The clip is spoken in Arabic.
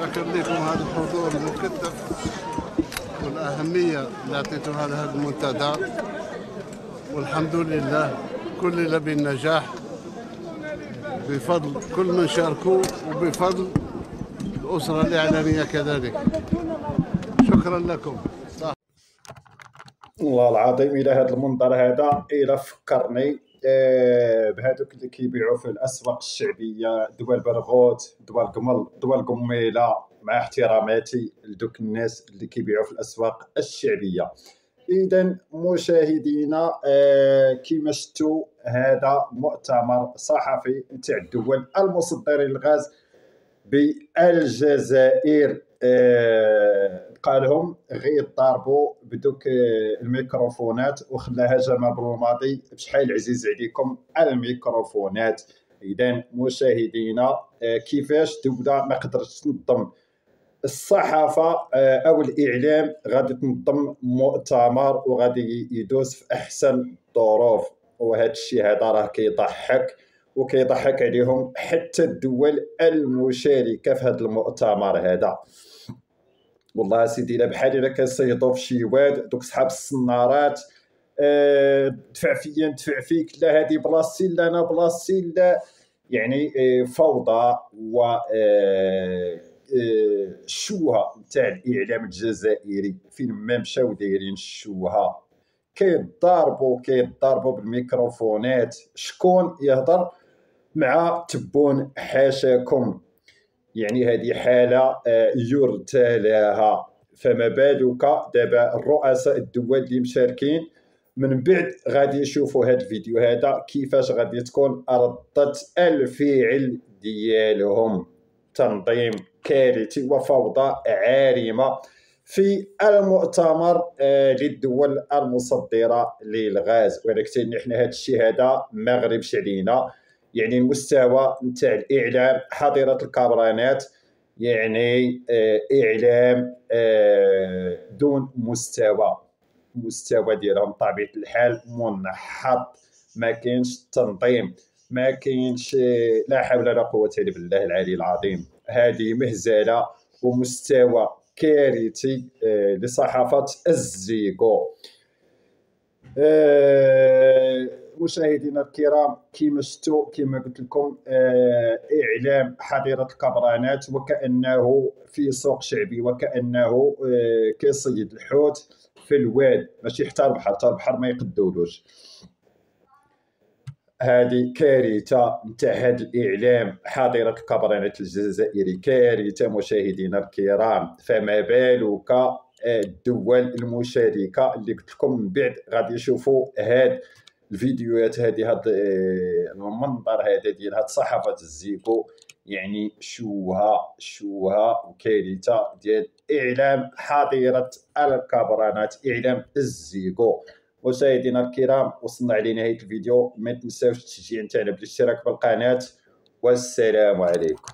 شاكر لكم هذا الحضور المكثف والأهمية اللي أعطيتوا هذا المنتدى، والحمد لله كل بالنجاح بفضل كل من شاركوا وبفضل الأسرة الإعلامية كذلك. شكرا لكم. والله العظيم الى هذا المنظر هذا الى فكرني بهذوك اللي كيبيعوا في الاسواق الشعبيه، دول برغوت، دول قمل، دول قميله، مع احتراماتي لدوك الناس اللي كيبيعوا في الاسواق الشعبيه. اذا مشاهدينا كما شفتوا هذا مؤتمر صحفي نتاع الدول المصدرين للغاز بالجزائر. قالهم غير ضاربوا بدوك الميكروفونات وخلاها جمال بالماضي بشحال عزيز عليكم الميكروفونات. اذا مشاهدينا كيفاش دوله ما قدرتش تنظم الصحافه او الاعلام غادي تنظم مؤتمر وغادي يدوز في احسن الظروف؟ وهذا الشيء هذا راه كيضحك وكيضحك عليهم حتى الدول المشاركه في هذا المؤتمر هذا. والله سيدي الا بحال الا كنصيدوا في شي واد دوك صحاب السنارات دفع فيا ندفع فيك، لا هذه بلاصتي لا انا بلاصتي لا، يعني فوضى و الشوهه نتاع الاعلام الجزائري. فين ما مشاو دايرين الشوهه، كيضاربوا بالميكروفونات. شكون يهضر مع تبون حاشاكم؟ يعني هذه حاله يرثى لها، فما بالك دابا الرؤساء الدول اللي مشاركين من بعد غادي يشوفوا هذا الفيديو هذا كيفاش غادي تكون ردة الفعل ديالهم. تنظيم كارثي وفوضى عارمه في المؤتمر للدول المصدره للغاز. ولكن نحن هذا الشيء هذا ما غريبش علينا، يعني المستوى نتاع الاعلام حظيره الكبرانات، يعني اعلام دون مستوى ديالهم بطبيعه الحال منحط، ما كاينش تنظيم، ما كاينش لا حول ولا قوه الا بالله العلي العظيم. هذه مهزله ومستوى كارثي لصحافه الزيكو. مشاهدينا الكرام كما شفتوا كما قلت لكم اعلام حظيره الكبرانات، وكانه في سوق شعبي، وكانه كيصيد الحوت في الواد، ماشي حتى البحر ما يقدولوش. هذه كارثه نتاع هذا الاعلام حظيره الكبرانات الجزائري، كارثه مشاهدينا الكرام. فما بالك الدول المشاركه اللي قلت لكم من بعد غادي يشوفوا هاد الفيديوهات هذه، هاد المنظر هذا ديال هاد صحافه الزيكو. يعني شوهه وكارثه ديال اعلام حظيره الكبرانات، اعلام الزيكو. مشاهدينا الكرام وصلنا لنهايه الفيديو، ما تنساوش التشجيع نتاعنا بالاشتراك بالقناه، والسلام عليكم.